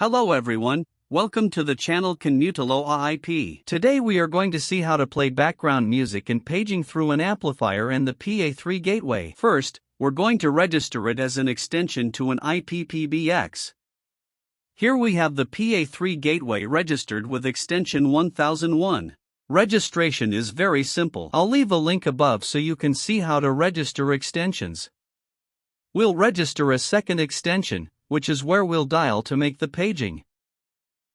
Hello everyone, welcome to the channel Canutalo AIP. Today we are going to see how to play background music and paging through an amplifier and the PA3 gateway. First, we're going to register it as an extension to an IPPBX. Here we have the PA3 gateway registered with extension 1001. Registration is very simple. I'll leave a link above so you can see how to register extensions. We'll register a second extension, which is where we'll dial to make the paging.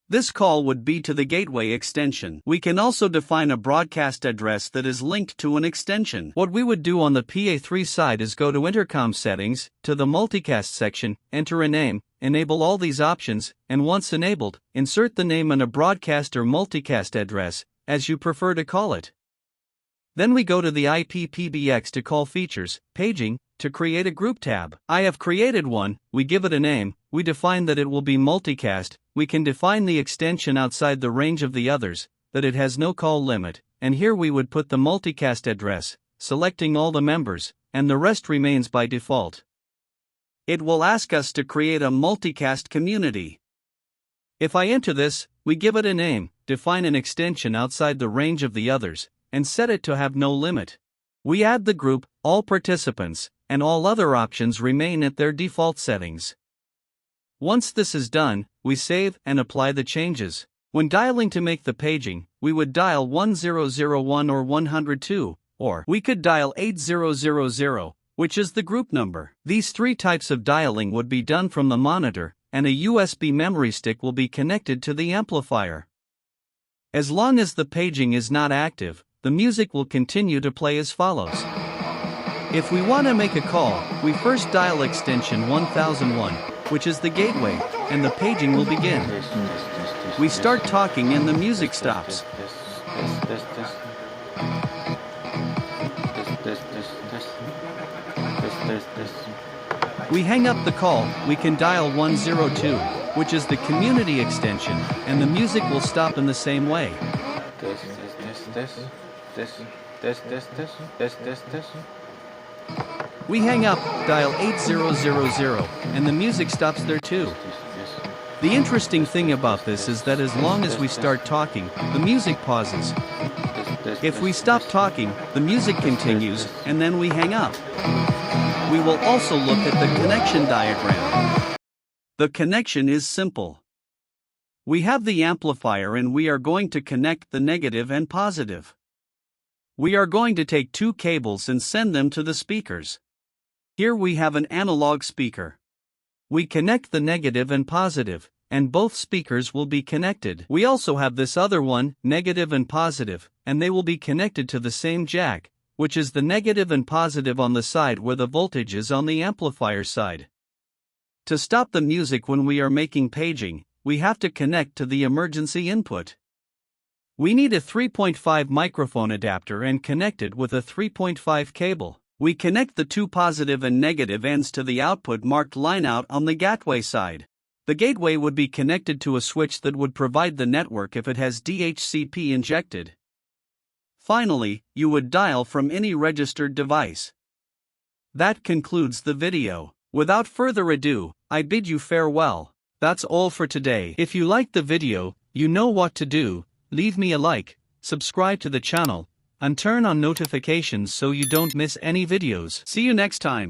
This call would be to the gateway extension. We can also define a broadcast address that is linked to an extension. What we would do on the PA3 side is go to Intercom Settings, to the Multicast section, enter a name, enable all these options, and once enabled, insert the name and a broadcast or multicast address, as you prefer to call it. Then we go to the IPPBX to call features, paging, to create a group tab. I have created one, we give it a name, we define that it will be multicast, we can define the extension outside the range of the others, that it has no call limit, and here we would put the multicast address, selecting all the members, and the rest remains by default. It will ask us to create a multicast community. If I enter this, we give it a name, define an extension outside the range of the others, and set it to have no limit. We add the group, all participants, and all other options remain at their default settings. Once this is done, we save and apply the changes. When dialing to make the paging, we would dial 1001 or 102, or we could dial 8000, which is the group number. These three types of dialing would be done from the monitor, and a USB memory stick will be connected to the amplifier. As long as the paging is not active, the music will continue to play as follows. If we want to make a call, we first dial extension 1001, which is the gateway, and the paging will begin. We start talking and the music stops. We hang up the call, we can dial 102, which is the community extension, and the music will stop in the same way. We hang up, dial 8000, and the music stops there too. The interesting thing about this is that as long as we start talking, the music pauses. If we stop talking, the music continues, and then we hang up. We will also look at the connection diagram. The connection is simple. We have the amplifier and we are going to connect the negative and positive. We are going to take two cables and send them to the speakers. Here we have an analog speaker. We connect the negative and positive, and both speakers will be connected. We also have this other one, negative and positive, and they will be connected to the same jack, which is the negative and positive on the side where the voltage is on the amplifier side. To stop the music when we are making paging, we have to connect to the emergency input. We need a 3.5 microphone adapter and connect it with a 3.5 cable. We connect the two positive and negative ends to the output marked line out on the gateway side. The gateway would be connected to a switch that would provide the network if it has DHCP injected. Finally, you would dial from any registered device. That concludes the video. Without further ado, I bid you farewell. That's all for today. If you liked the video, you know what to do. Leave me a like, subscribe to the channel, and turn on notifications so you don't miss any videos. See you next time.